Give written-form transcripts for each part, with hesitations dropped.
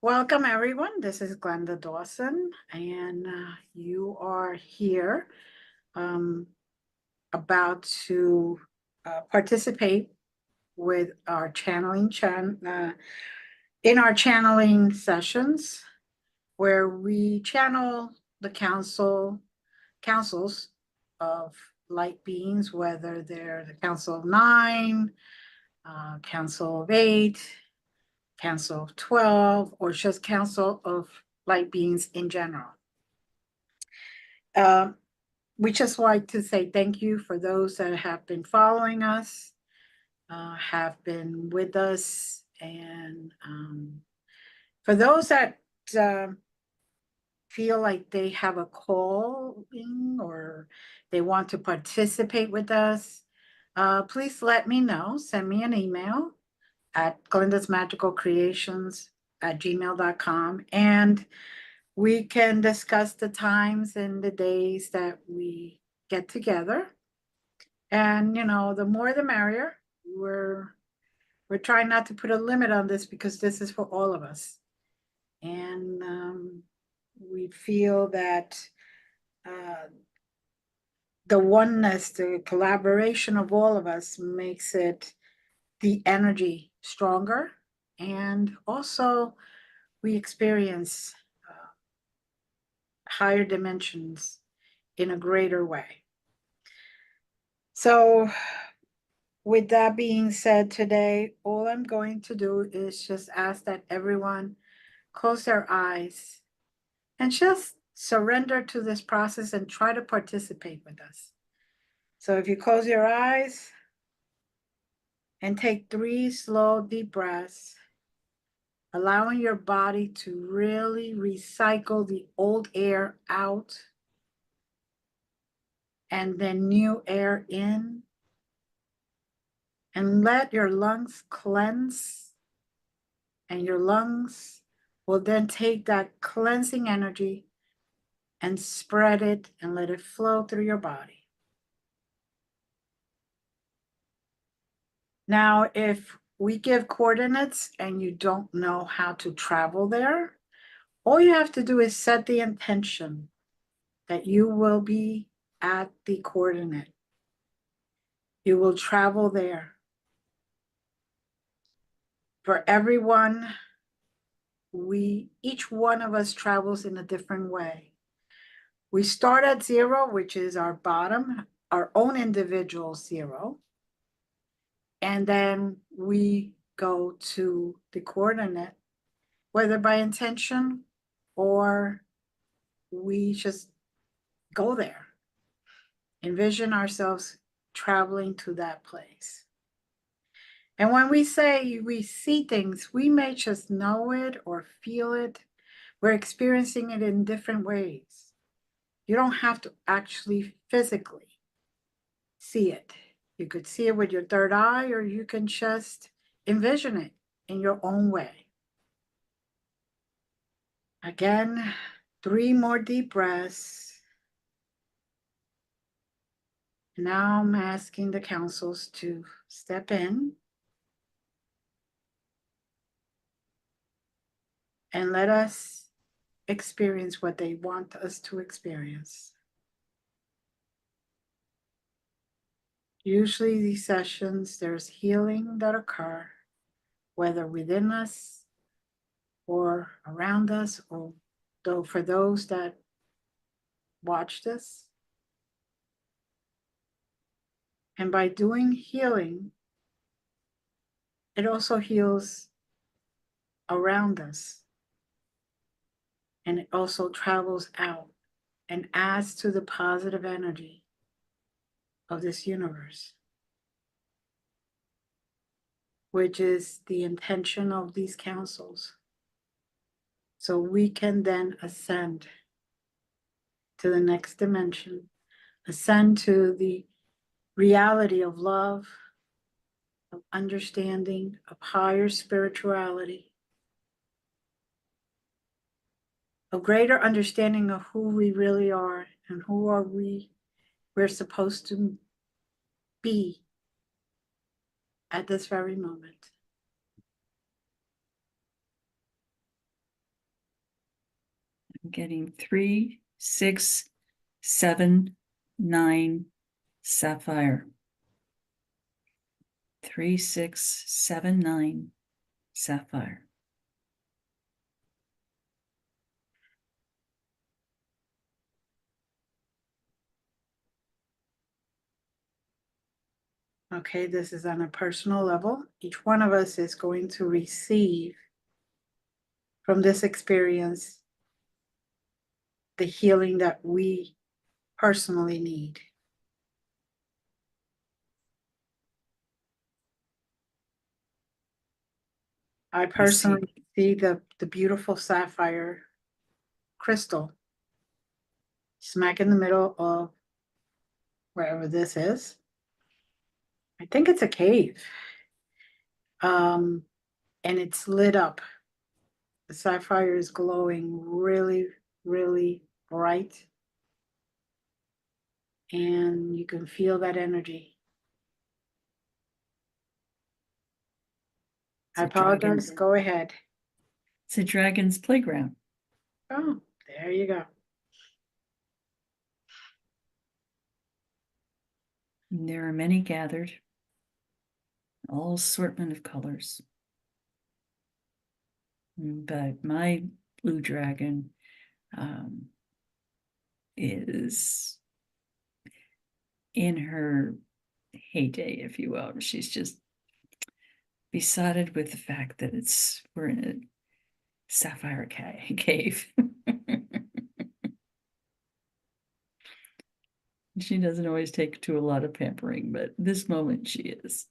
Welcome, everyone. This is Glenda Dawson, and you are here um, about to participate with our in our channeling sessions, where we channel the councils of light beings, whether they're the Council of Nine, Council of Eight, Council of 12, or just Council of Light Beings in general. We just like to say thank you for those that have been following us, have been with us, and for those that feel like they have a calling or they want to participate with us, please let me know. Send me an email at glendasmagicalcreations@gmail.com, and we can discuss the times and the days that we get together. And the more the merrier. We're trying not to put a limit on this because this is for all of us. And we feel that the oneness, the collaboration of all of us makes it the energy stronger. And also we experience higher dimensions in a greater way. So with that being said, today, all I'm going to do is just ask that everyone close their eyes and just surrender to this process and try to participate with us. So if you close your eyes and take 3 slow, deep breaths, allowing your body to really recycle the old air out and then new air in, and let your lungs cleanse, and your lungs will then take that cleansing energy and spread it and let it flow through your body. Now, if we give coordinates and you don't know how to travel there, all you have to do is set the intention that you will be at the coordinate. You will travel there. For everyone, each one of us travels in a different way. We start at 0, which is our bottom, our own individual 0. And then we go to the coordinate, whether by intention or we just go there. Envision ourselves traveling to that place. And when we say we see things, we may just know it or feel it. We're experiencing it in different ways. You don't have to actually physically see it. You could see it with your third eye, or you can just envision it in your own way. Again, 3 more deep breaths. Now I'm asking the councils to step in and let us experience what they want us to experience. Usually these sessions, there's healing that occur, whether within us or around us, or though for those that watch this. And by doing healing, it also heals around us. And it also travels out and adds to the positive energy of this universe, which is the intention of these councils. So we can then ascend to the next dimension, ascend to the reality of love, of understanding, of higher spirituality, a greater understanding of who we really are and who are we're supposed to be at this very moment. I'm getting 3, 6, 7, 9 sapphire. 3, 6, 7, 9 sapphire. Okay, this is on a personal level. Each one of us is going to receive from this experience the healing that we personally need. I personally see the beautiful sapphire crystal smack in the middle of wherever this is. I think it's a cave. And it's lit up. The sapphire is glowing really, really bright. And you can feel that energy. I apologize. Go ahead. It's a dragon's playground. Oh, there you go. And there are many gathered, all assortment of colors. But my blue dragon is in her heyday, if you will. She's just besotted with the fact that we're in a sapphire cave. She doesn't always take to a lot of pampering, but this moment she is.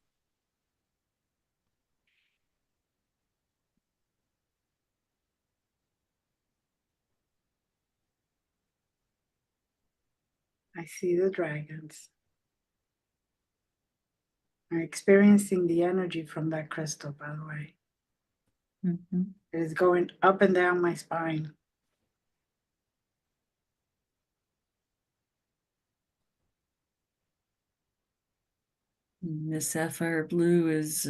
I see the dragons. I'm experiencing the energy from that crystal, by the way. It is going up and down my spine. The sapphire blue is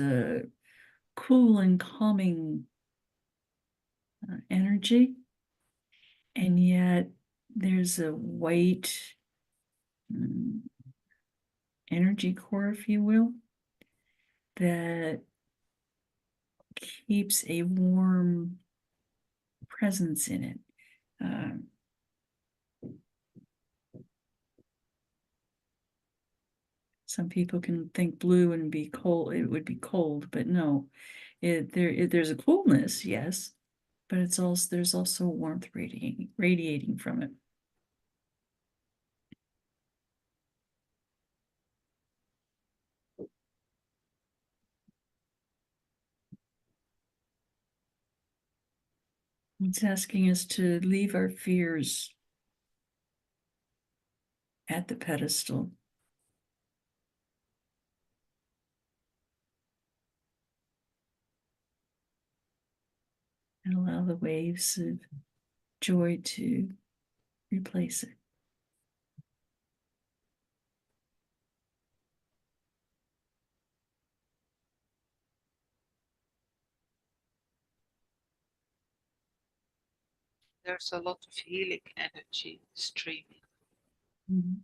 cool and calming energy, and yet there's a white energy core, if you will, that keeps a warm presence in it. Some people can think blue and be cold. It would be cold, but no, there's a coolness, yes, but there's also warmth radiating from it. It's asking us to leave our fears at the pedestal and allow the waves of joy to replace it. There's a lot of healing energy streaming. Mm-hmm.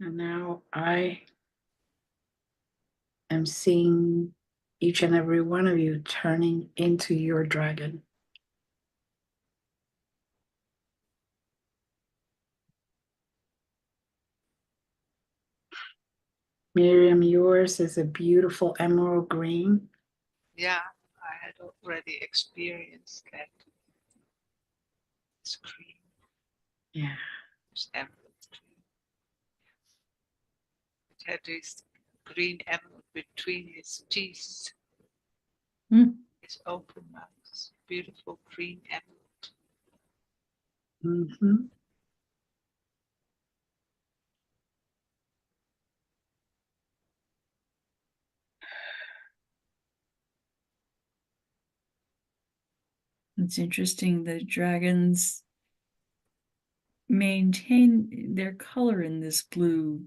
And now I am seeing each and every one of you turning into your dragon. Miriam, yours is a beautiful emerald green. Yeah, I had already experienced that. It's green. Yeah. It's emerald green. It had this green emerald between its teeth. His open mouth. Beautiful green emerald. Mm-hmm. It's interesting, the dragons maintain their color in this blue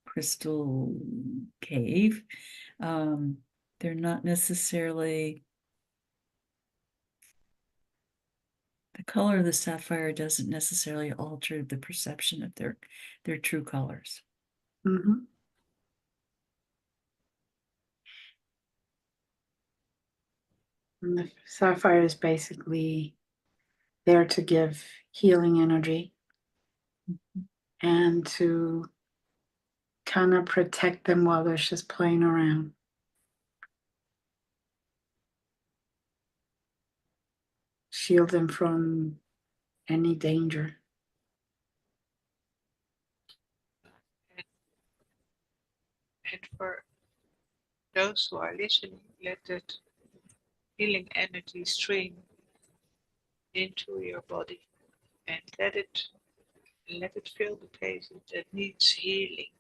crystal cave. They're not necessarily, the color of the sapphire doesn't necessarily alter the perception of their true colors. Mhm. And the sapphire is basically there to give healing energy and to kind of protect them while they're just playing around. Shield them from any danger. And for those who are listening, let that healing energy stream into your body and let it fill the place that needs healing,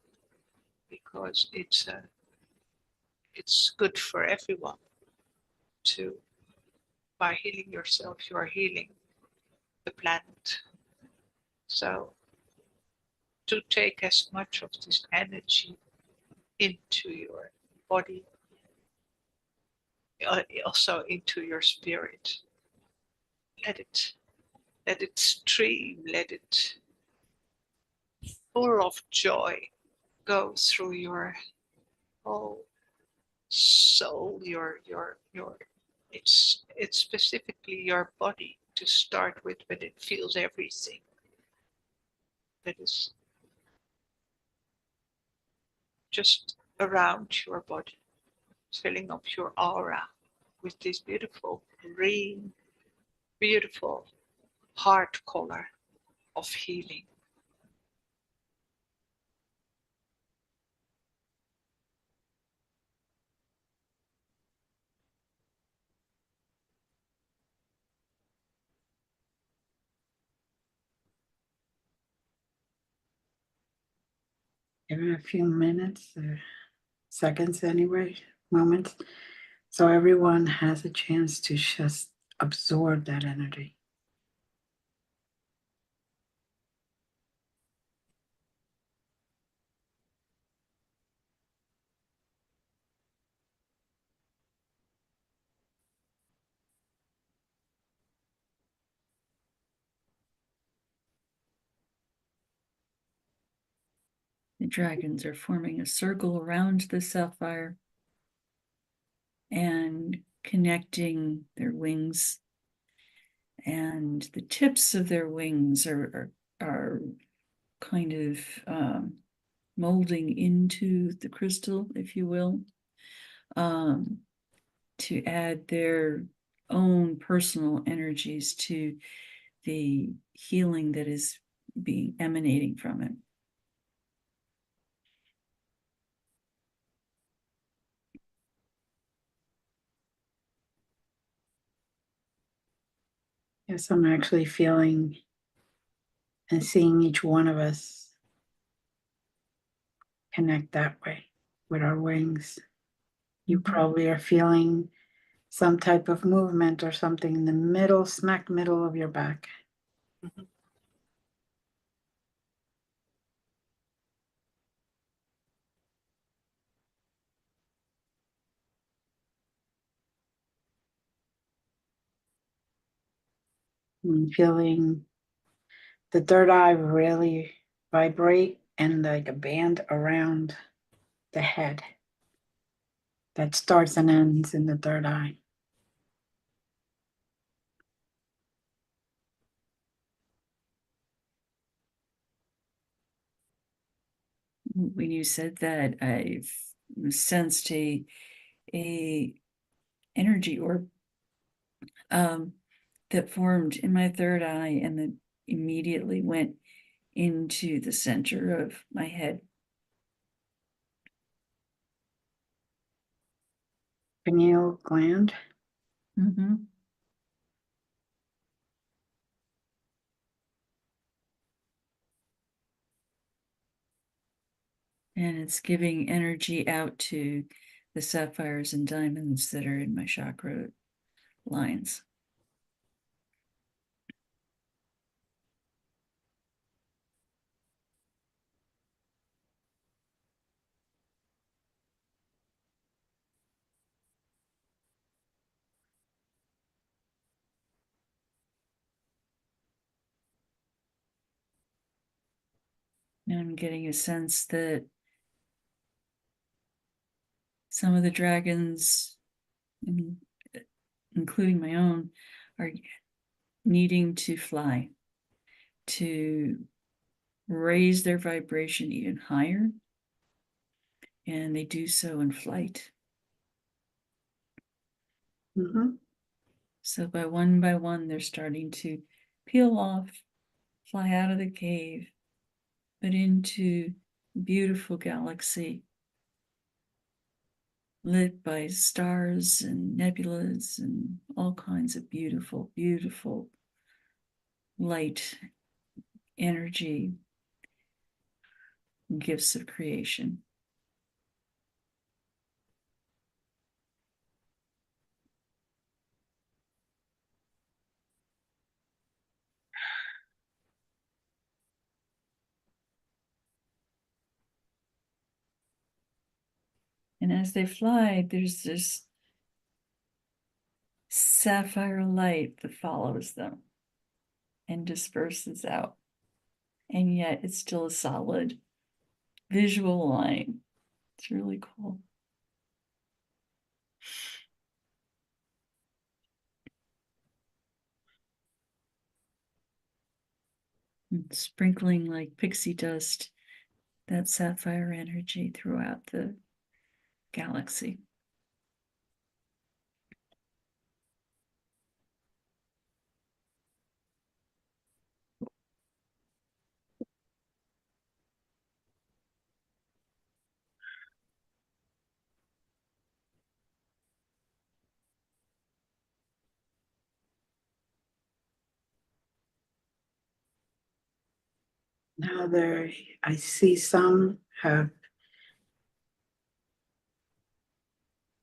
because it's good for everyone to, by healing yourself, you are healing the planet. So to take as much of this energy into your body, also into your spirit. Let it stream, let it full of joy go through your whole soul, it's specifically your body to start with, but it feels everything that is just around your body, filling up your aura with this beautiful green, beautiful heart color of healing. Give it a few minutes or seconds anyway, moments. So everyone has a chance to just absorb that energy. The dragons are forming a circle around the sapphire and connecting their wings, and the tips of their wings are kind of molding into the crystal, if you will, to add their own personal energies to the healing that is being emanating from it. Yes, I'm actually feeling and seeing each one of us connect that way with our wings. You probably are feeling some type of movement or something in the middle, smack middle of your back. Mhm. I'm feeling the third eye really vibrate and like a band around the head that starts and ends in the third eye. When you said that, I've sensed a energy orb that formed in my third eye and then immediately went into the center of my head. Pineal gland. Mm-hmm. And it's giving energy out to the sapphires and diamonds that are in my chakra lines. And I'm getting a sense that some of the dragons, including my own, are needing to fly, to raise their vibration even higher. And they do so in flight. Mhm. So by one, they're starting to peel off, fly out of the cave, but into a beautiful galaxy lit by stars and nebulas and all kinds of beautiful, beautiful light, energy, gifts of creation. And as they fly, there's this sapphire light that follows them and disperses out. And yet it's still a solid visual line. It's really cool. And sprinkling like pixie dust, that sapphire energy throughout the galaxy. Now there, I see some have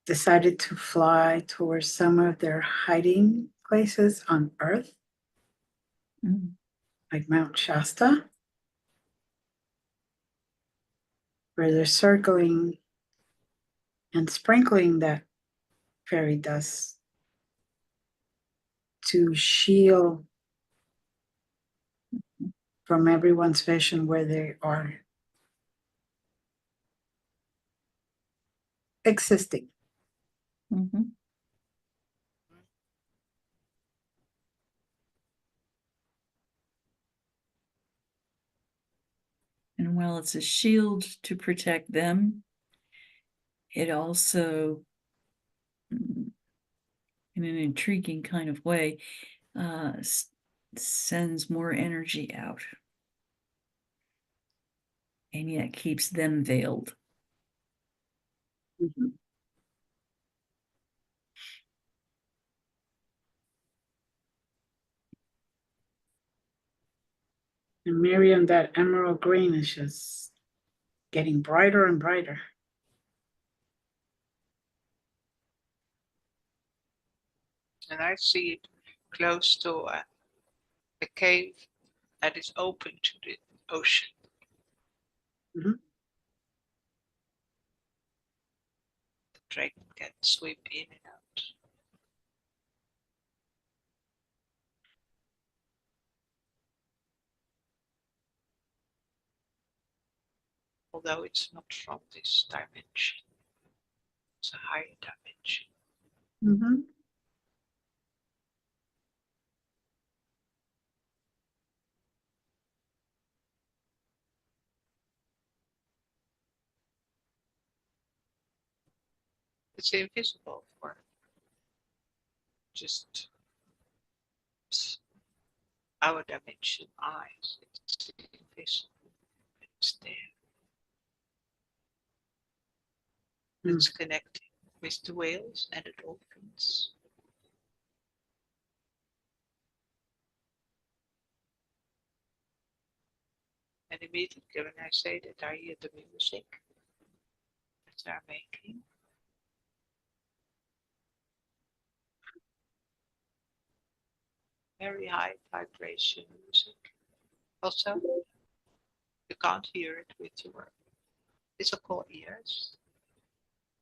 decided to fly towards some of their hiding places on Earth, Mm. like Mount Shasta, where they're circling and sprinkling that fairy dust to shield from everyone's vision where they are existing. Mhm. And while it's a shield to protect them, it also, in an intriguing kind of way, sends more energy out and yet keeps them veiled. Mhm. And Miriam, that emerald green is just getting brighter and brighter. And I see it close to a cave that is open to the ocean. Mhm. The dragon can swim in and out. Although it's not from this dimension, it's a higher dimension. Mhm. It's invisible for just our dimension eyes. It's invisible. It's there. It's connecting with the whales and the dolphins. And immediately when I say that, I hear the music that they're making. Very high vibration music. Also, you can't hear it with your physical ears,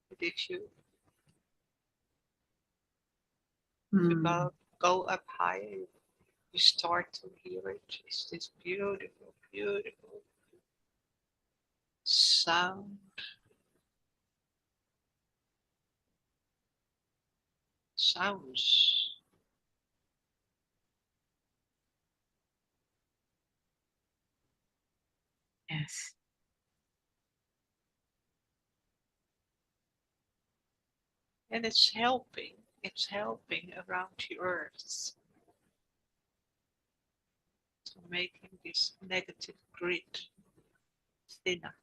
but if you Mm. go up higher, you start to hear it. It's this beautiful, beautiful sound. Sounds. Yes. And it's helping. It's helping around the earth. So making this negative grid thinner.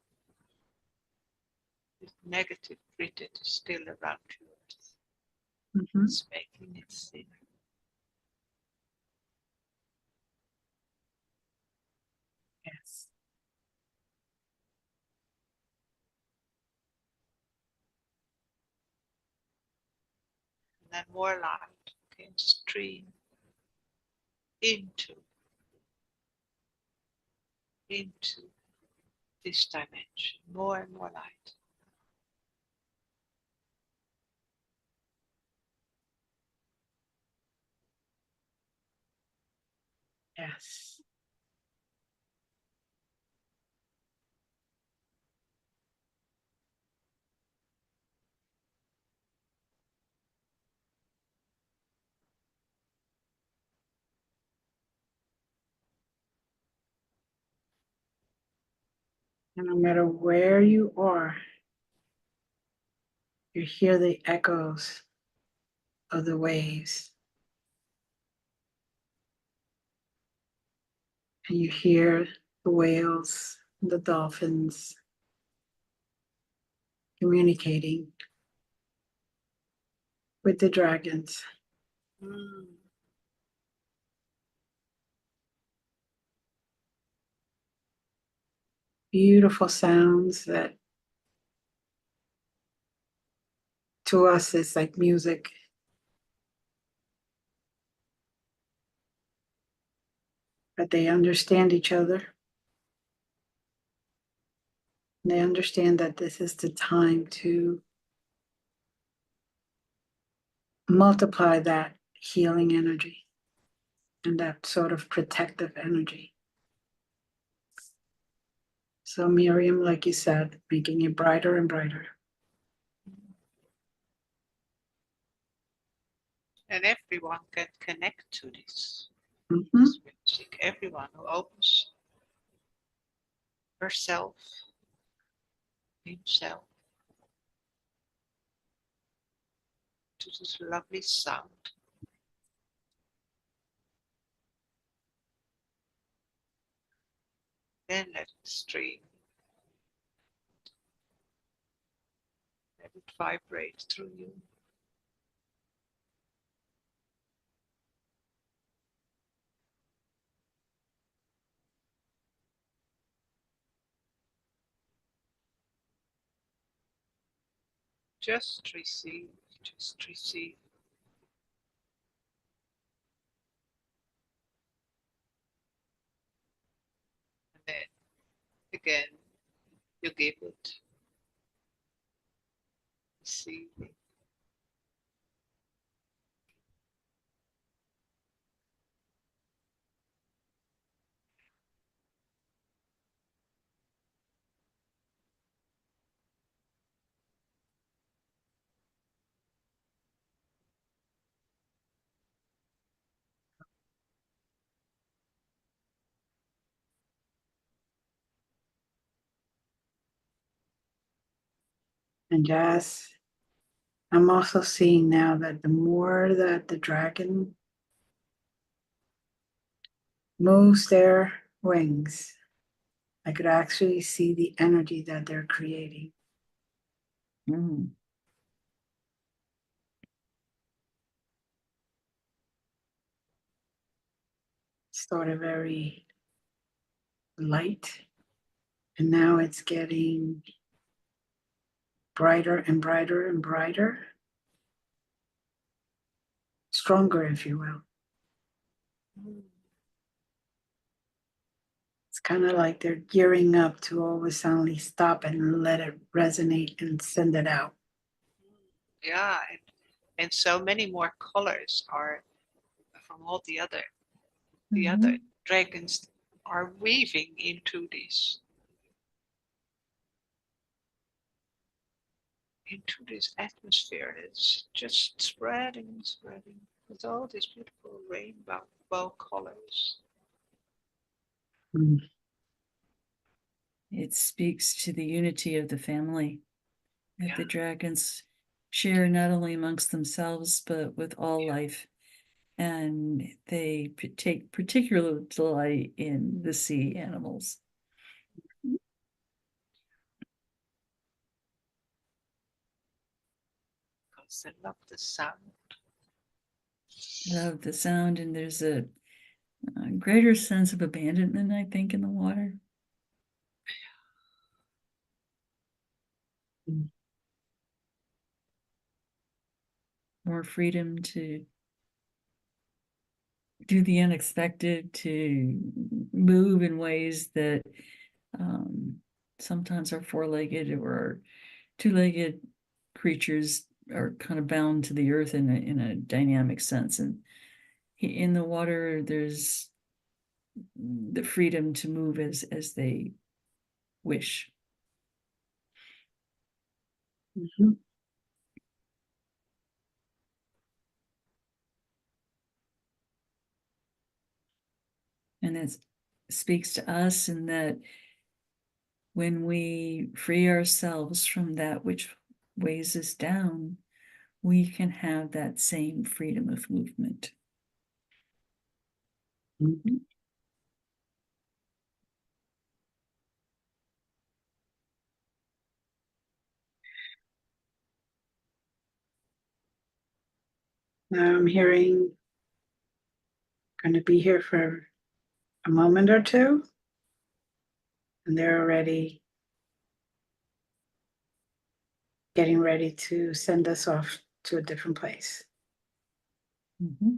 This negative grid that is still around the earth. Mhm. It's making it thinner. Yes. And then more light can stream into this dimension. More and more light. Yes. And no matter where you are, you hear the echoes of the waves. And you hear the whales, the dolphins communicating with the dragons. Mm. Beautiful sounds that to us is like music. But they understand each other. They understand that this is the time to multiply that healing energy and that sort of protective energy. So Miriam, like you said, making it brighter and brighter. And everyone can connect to this. Mhm. This music. Everyone who opens herself, himself to this lovely sound. Then let it stream. Let it vibrate through you. Just receive, just receive. And then again, you give it, receiving. And yes, I'm also seeing now that the more that the dragon moves their wings, I could actually see the energy that they're creating. Mm. Sort of very light. And now it's getting brighter and brighter and brighter. Stronger, if you will. It's kind of like they're gearing up to always suddenly stop and let it resonate and send it out. Yeah, and so many more colors are from all the other dragons are weaving into this. into this atmosphere. It's just spreading and spreading with all these beautiful rainbow colors. Mm. It speaks to the unity of the family that Yeah. the dragons share not only amongst themselves, but with all life. And they take particular delight in the sea animals. Because they love the sound. Love the sound, and there's a greater sense of abandonment, I think, in the water. Mm. More freedom to do the unexpected, to move in ways that sometimes are four-legged or two-legged creatures are kind of bound to the earth in a dynamic sense. And in the water, there's the freedom to move as they wish. Mhm. And that speaks to us in that when we free ourselves from that which weighs us down, we can have that same freedom of movement. Mhm. Now I'm hearing, going to be here for a moment or two, and they're already getting ready to send us off to a different place. Mm-hmm.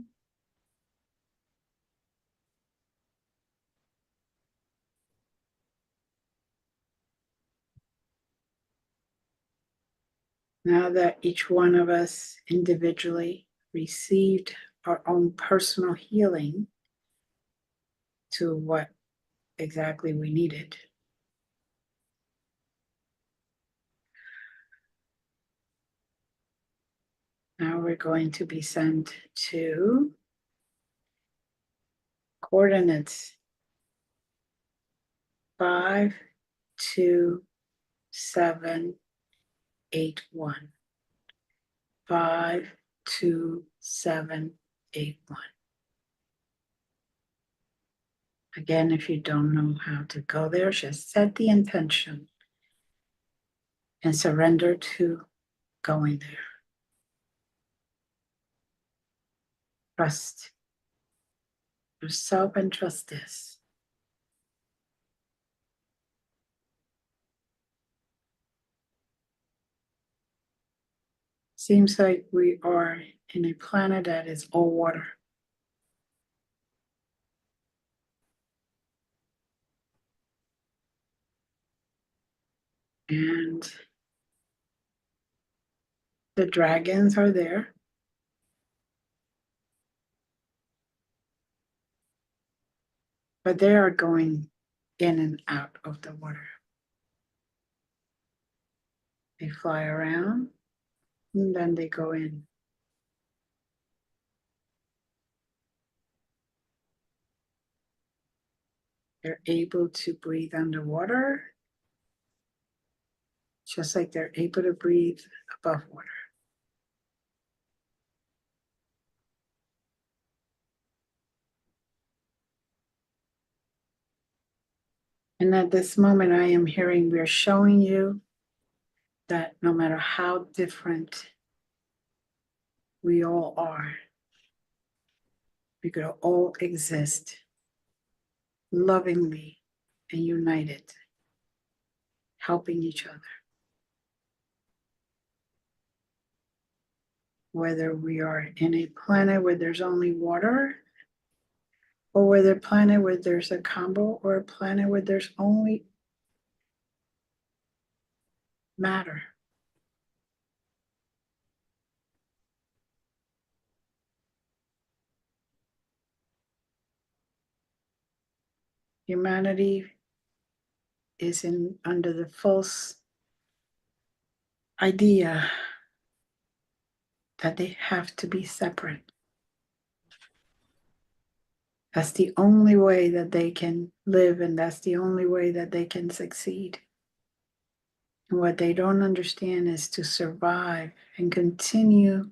Now that each one of us individually received our own personal healing to what exactly we needed, now we're going to be sent to coordinates 52781. 52781. Again, if you don't know how to go there, just set the intention and surrender to going there. Trust yourself and trust this. Seems like we are in a planet that is all water. And the dragons are there. But they are going in and out of the water. They fly around and then they go in. They're able to breathe underwater, just like they're able to breathe above water. And at this moment, I am hearing we're showing you that no matter how different we all are, we could all exist lovingly and united, helping each other. Whether we are in a planet where there's only water, or whether a planet where there's a combo, or a planet where there's only matter. Humanity is under the false idea that they have to be separate. That's the only way that they can live, and that's the only way that they can succeed. And what they don't understand is to survive and continue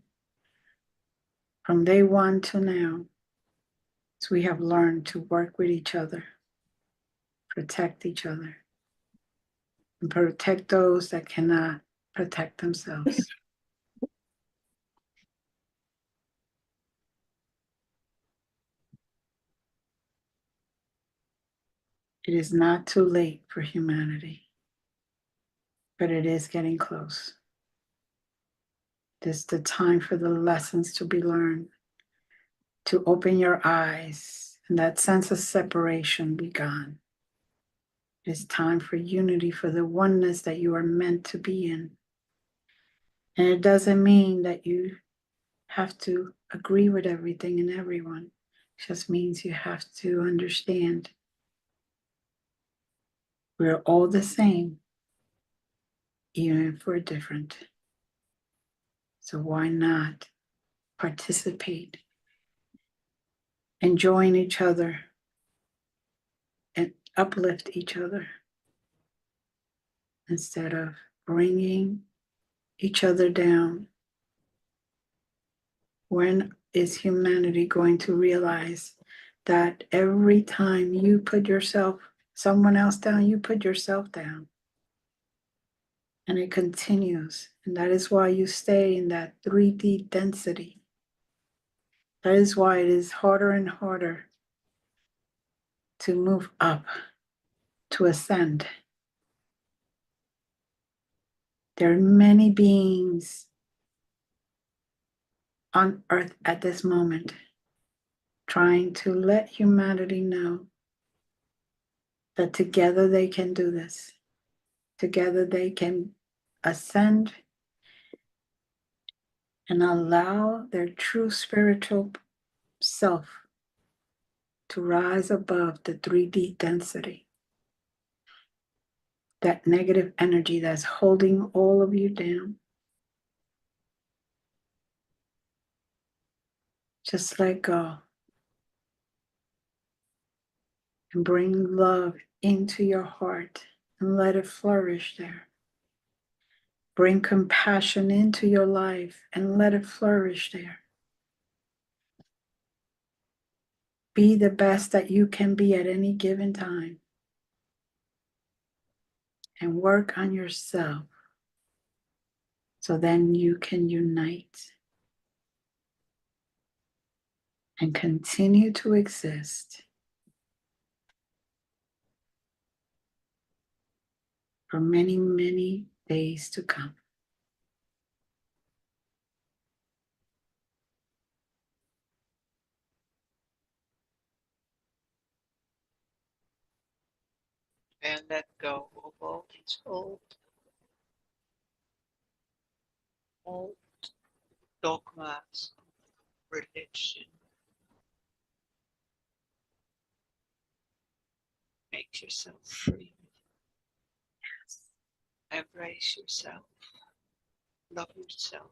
from day one to now. So we have learned to work with each other, protect each other, and protect those that cannot protect themselves. It is not too late for humanity, but it is getting close. This is the time for the lessons to be learned, to open your eyes, and that sense of separation be gone. It is time for unity, for the oneness that you are meant to be in. And it doesn't mean that you have to agree with everything and everyone. It just means you have to understand we're all the same, even if we're different. So why not participate and join each other and uplift each other instead of bringing each other down? When is humanity going to realize that every time you put someone else down, you put yourself down? And it continues. And that is why you stay in that 3D density. That is why it is harder and harder to move up, to ascend. There are many beings on earth at this moment trying to let humanity know that together they can do this. Together they can ascend and allow their true spiritual self to rise above the 3D density. That negative energy that's holding all of you down. Just let go and bring love into your heart and let it flourish there. Bring compassion into your life and let it flourish there. Be the best that you can be at any given time. And work on yourself so then you can unite and continue to exist for many, many days to come. And let go of all these old dogmas, religion. Make yourself free. Embrace yourself. Love yourself.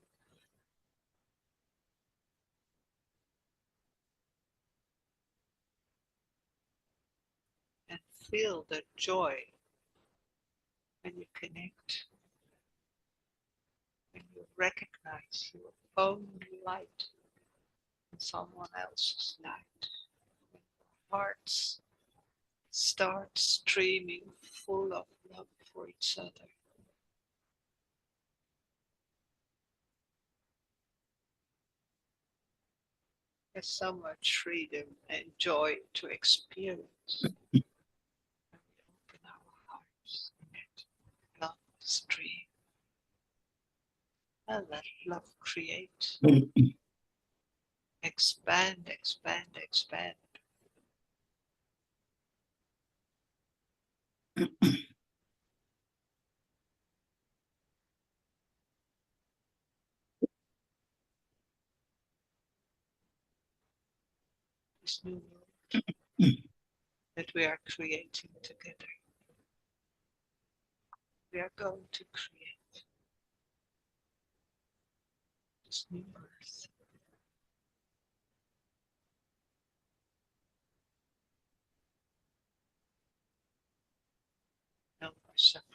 And feel the joy when you connect, when you recognize your own light in someone else's light. When your hearts start streaming full of love for each other. There's so much freedom and joy to experience when we open our hearts in that love stream. And let love create. Expand, expand, expand. This new world that we are creating together. We are going to create this new birth. No more suffering.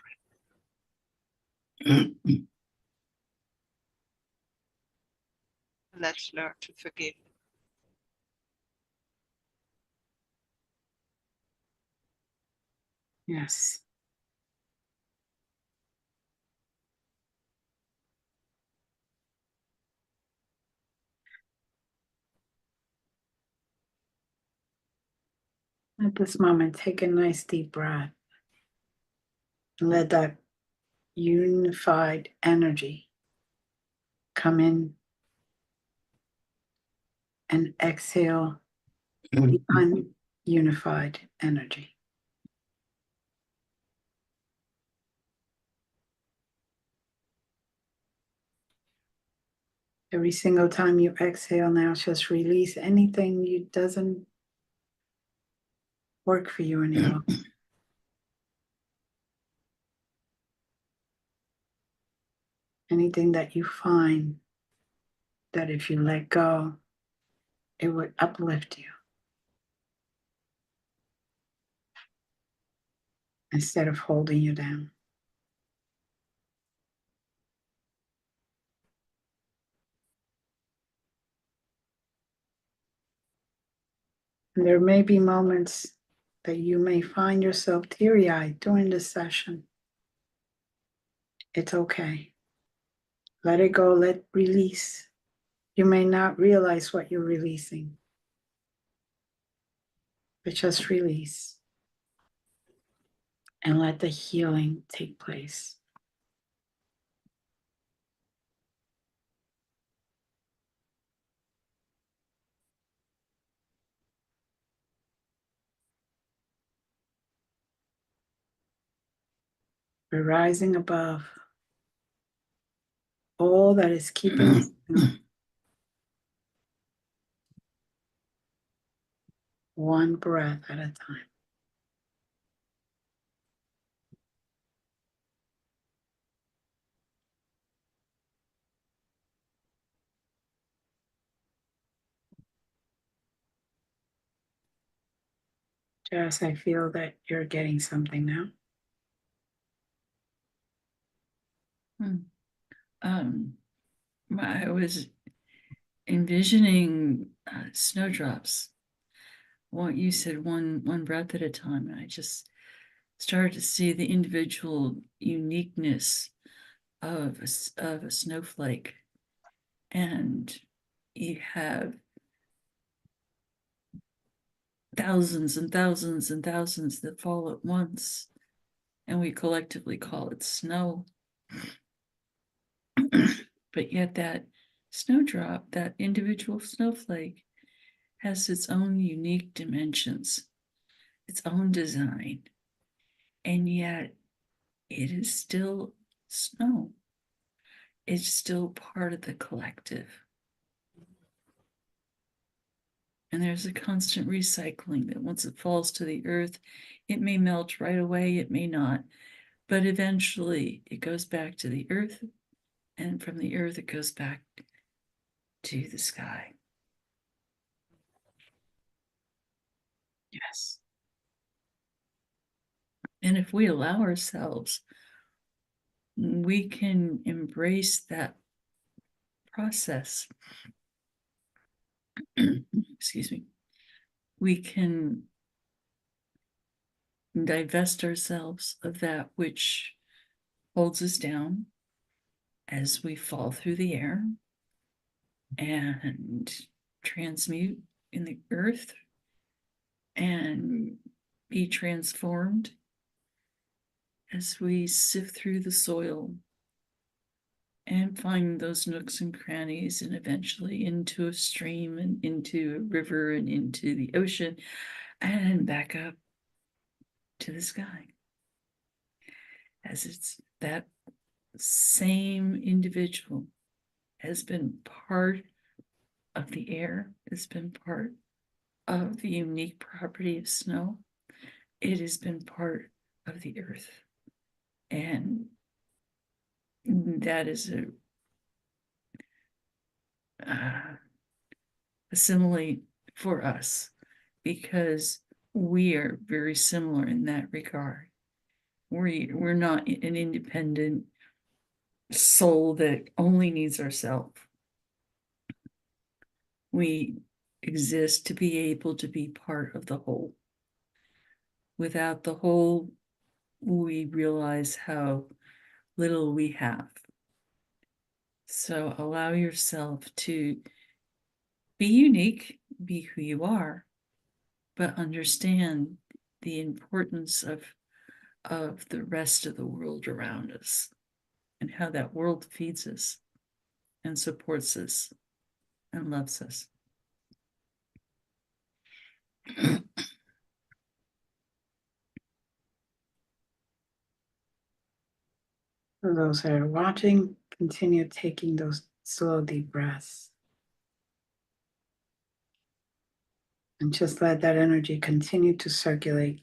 Let's learn to forgive. Yes. At this moment, take a nice deep breath. Let that unified energy come in and exhale the ununified energy. Every single time you exhale now, just release anything you doesn't work for you anymore. Anything that you find that if you let go, it would uplift you instead of holding you down. And there may be moments that you may find yourself teary-eyed during this session. It's okay. Let it go, let release. You may not realize what you're releasing, but just release and let the healing take place. We're rising above all that is keeping us down. One breath at a time. Jess, I feel that you're getting something now. I was envisioning snowdrops. What you said, one breath at a time, and I just started to see the individual uniqueness of a snowflake, and you have thousands and thousands and thousands that fall at once, and we collectively call it snow. But yet that snowdrop, that individual snowflake, has its own unique dimensions, its own design, and yet it is still snow. It's still part of the collective. And there's a constant recycling that once it falls to the earth, it may melt right away, it may not, but eventually it goes back to the earth, and from the earth it goes back to the sky. Yes. And if we allow ourselves, we can embrace that process. Excuse me. We can divest ourselves of that which holds us down as we fall through the air and transmute in the earth and be transformed as we sift through the soil and find those nooks and crannies and eventually into a stream and into a river and into the ocean and back up to the sky. As it's that same individual has been part of the air, has been part of the unique property of snow. It has been part of the earth. And that is assimilate for us, because we are very similar in that regard. We're not an independent soul that only needs ourselves. We exist to be able to be part of the whole. Without the whole, we realize how little we have. So allow yourself to be unique, be who you are, but understand the importance of the rest of the world around us and how that world feeds us and supports us and loves us. For those that are watching, continue taking those slow, deep breaths. And just let that energy continue to circulate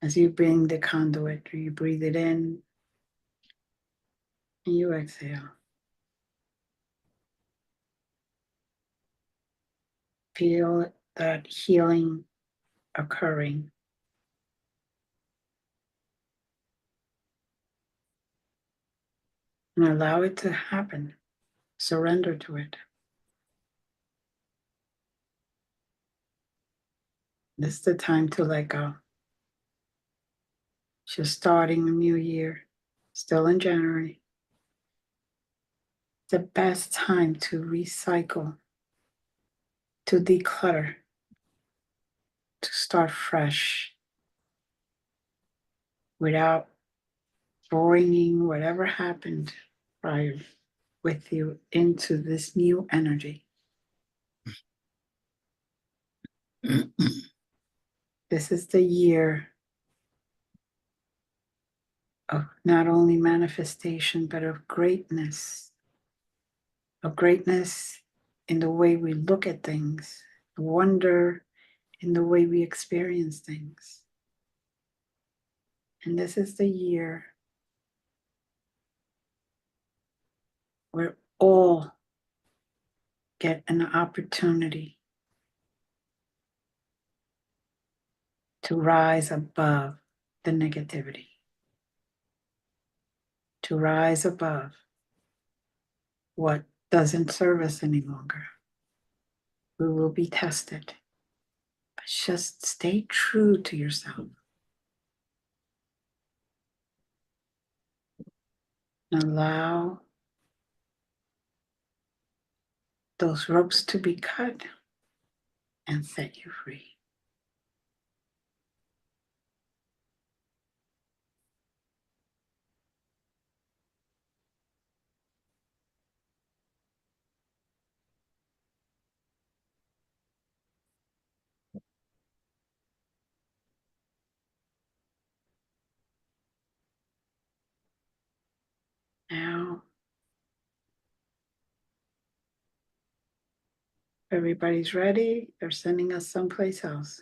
as you bring the conduit, or you breathe it in and you exhale. Feel that healing occurring. And allow it to happen. Surrender to it. This is the time to let go. Just starting a new year, still in January. The best time to recycle, to declutter, to start fresh without bringing whatever happened prior with you into this new energy. This is the year of not only manifestation, but of greatness in the way we look at things, wonder in the way we experience things. And this is the year where all get an opportunity to rise above the negativity, to rise above what doesn't serve us any longer. We will be tested, but just stay true to yourself. And allow those ropes to be cut and set you free. Now, everybody's ready. They're sending us someplace else.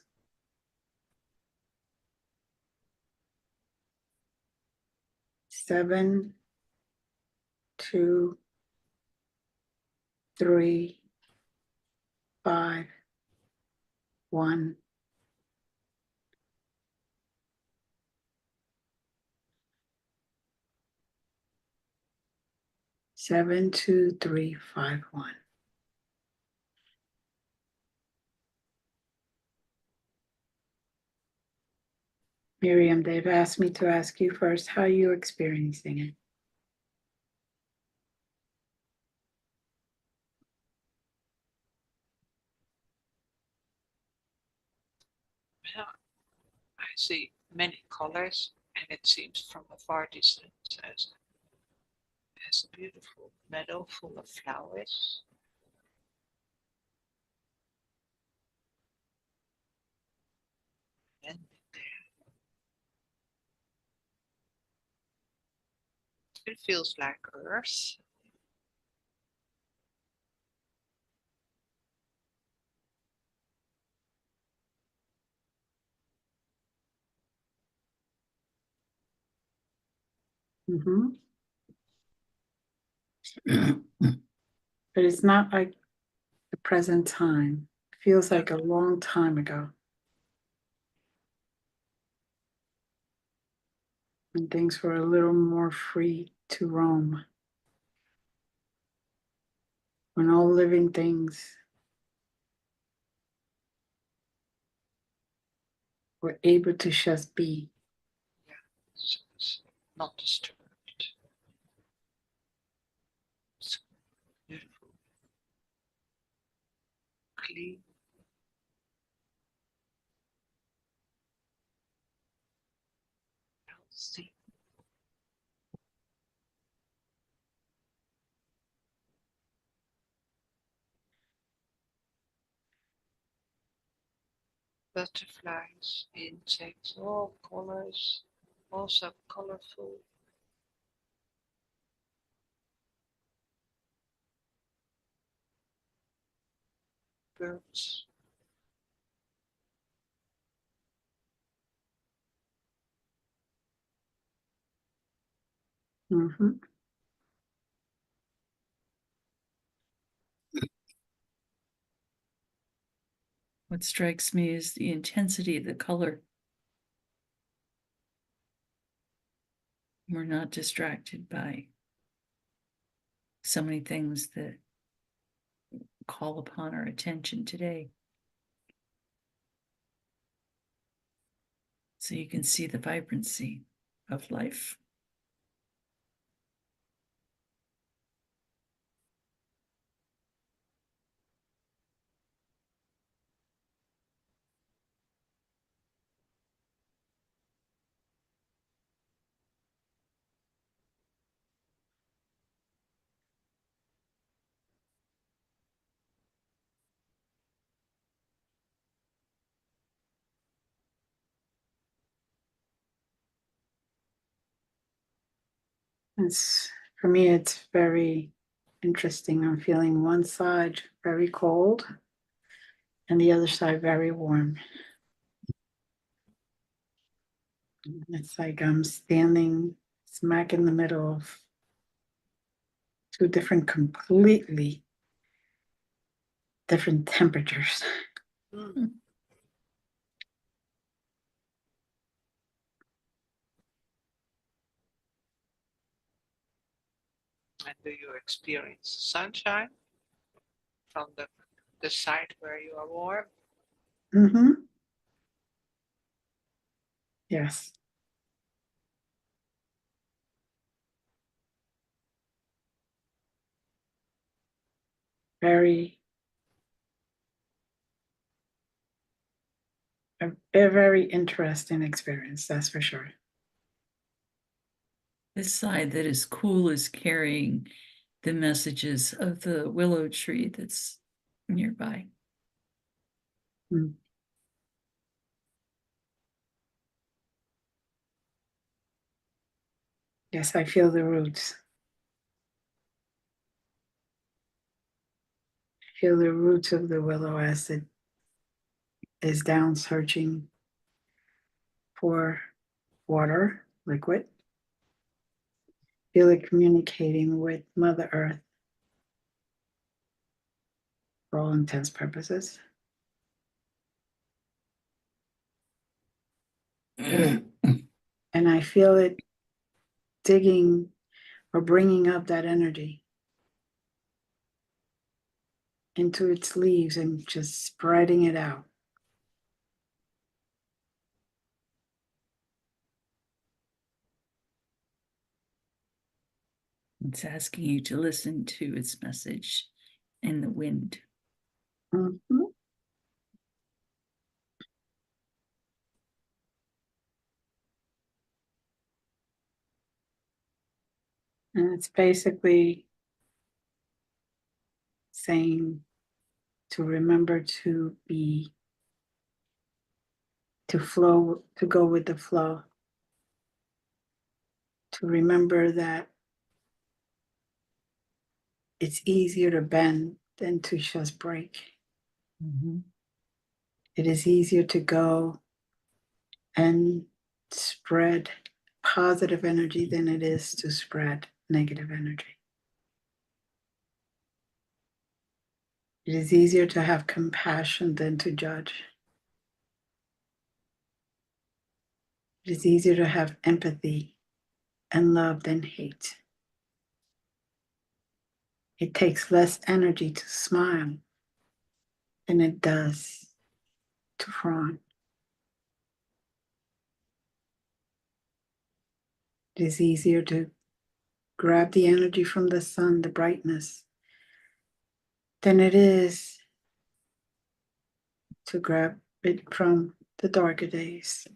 7, 2, 3, 5, 1. Seven, 2, 3, 5, 1. Miriam, they've asked me to ask you first how you're experiencing it. Well, I see many colors, and it seems from a far distance as a beautiful meadow full of flowers. And it feels like earth. Mm-hmm. But it's not like the present time. It feels like a long time ago. And things were a little more free to roam. When all living things were able to just be. So it's not disturbed. It's beautiful, clean. Healthy. Butterflies, insects, all colors, also colorful. Birds. Mhm. What strikes me is the intensity of the color. We're not distracted by so many things that call upon our attention today. So you can see the vibrancy of life. It's for me, it's very interesting. I'm feeling one side very cold and the other side very warm. It's like I'm standing smack in the middle of two different, completely different temperatures. Mm. And do you experience sunshine from the side where you are warm? Mm-hmm. Yes. Very, a very interesting experience, that's for sure. This side that is cool is carrying the messages of the willow tree that's nearby. Mm. Yes, I feel the roots. Feel the roots of the willow as it is down searching for water, liquid. Feel it communicating with Mother Earth for all intents purposes. And I feel it digging or bringing up that energy into its leaves and just spreading it out. It's asking you to listen to its message in the wind. Mhm. And it's basically saying to remember to be, to flow, to go with the flow, to remember that it's easier to bend than to just break. Mm-hmm. It is easier to go and spread positive energy than it is to spread negative energy. It is easier to have compassion than to judge. It is easier to have empathy and love than hate. It takes less energy to smile than it does to frown. It is easier to grab the energy from the sun, the brightness, than it is to grab it from the darker days.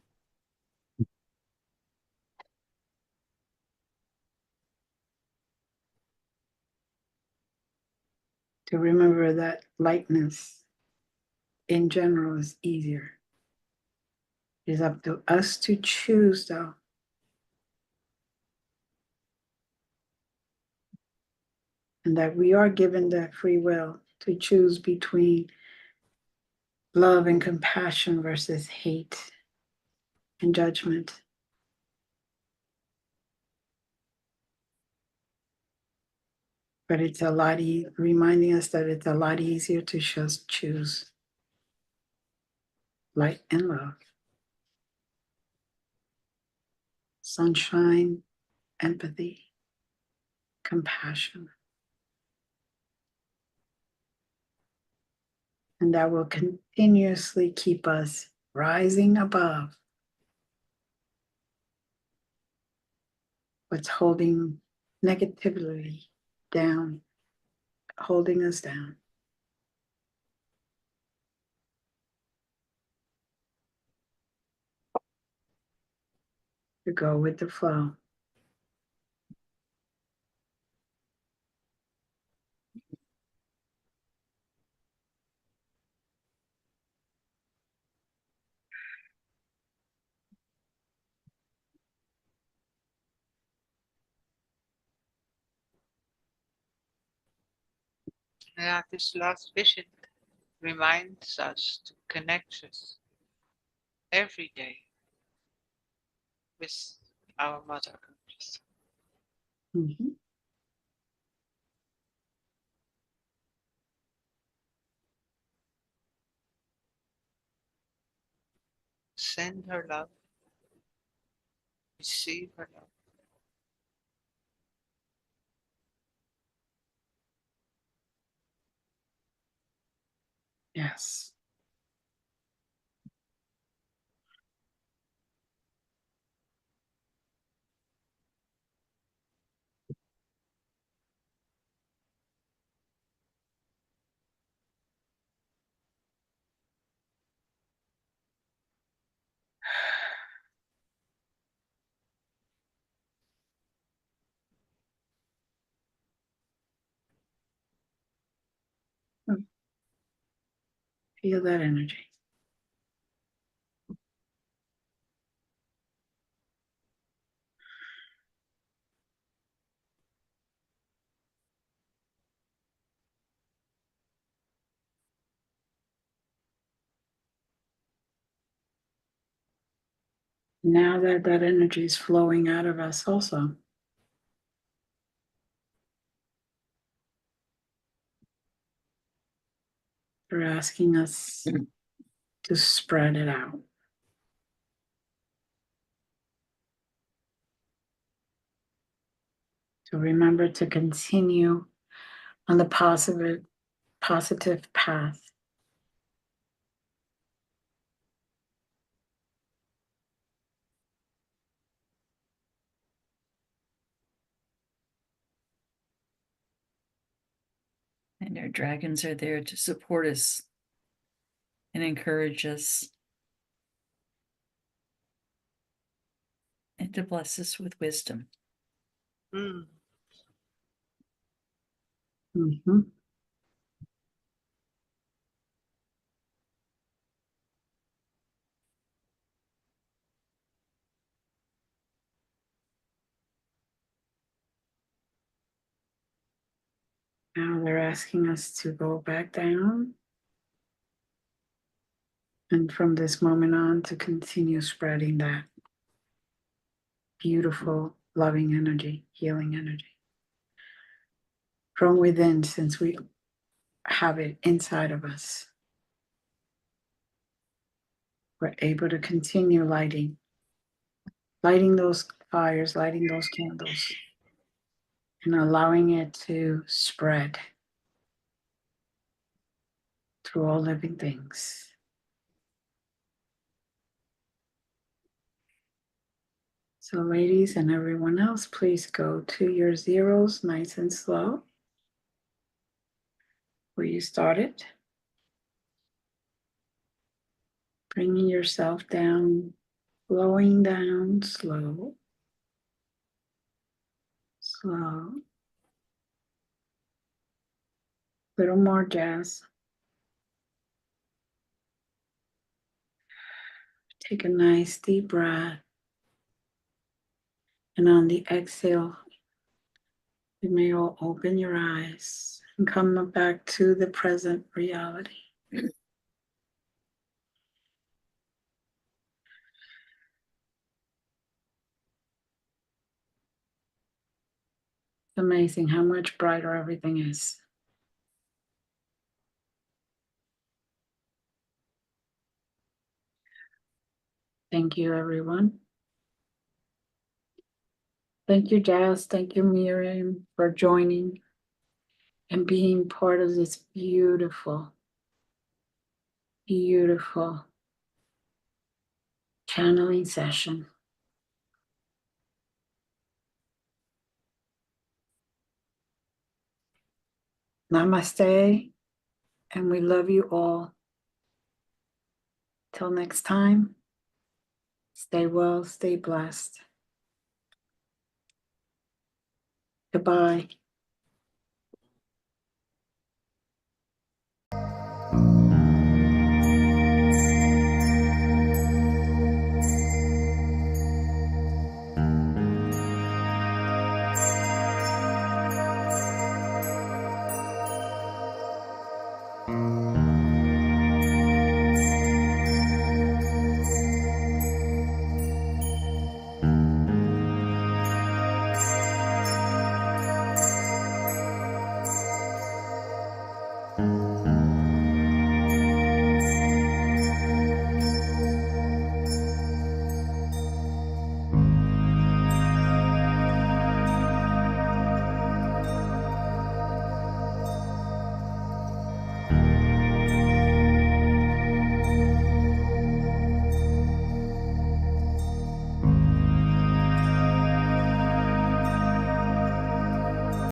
To remember that lightness in general is easier. It is up to us to choose, though. And that we are given the free will to choose between love and compassion versus hate and judgment. But it's a lot reminding us that it's a lot easier to just choose light and love, sunshine, empathy, compassion. And that will continuously keep us rising above what's holding negativity down, holding us down. To go with the flow. Yeah, this last vision reminds us to connect us every day with our Mother Earth. Mhm. Send her love, receive her love. Yes. Feel that energy. Now that that energy is flowing out of us also, they're asking us to spread it out. To remember to continue on the positive path. And our dragons are there to support us and encourage us and to bless us with wisdom. Mm. Mm-hmm. Now they're asking us to go back down. And from this moment on, to continue spreading that beautiful, loving energy, healing energy from within, since we have it inside of us. We're able to continue lighting those fires, lighting those candles, and allowing it to spread through all living things. So ladies and everyone else, please go to your zeros nice and slow where you started. Bringing yourself down, flowing down slow, slow. Little more, Jazz. Take a nice deep breath. And on the exhale, you may all open your eyes and come back to the present reality. It's amazing how much brighter everything is. Thank you, everyone. Thank you, Jazz. Thank you, Miriam, for joining and being part of this beautiful, beautiful channeling session. Namaste, and we love you all. Till next time, stay well, stay blessed. Goodbye.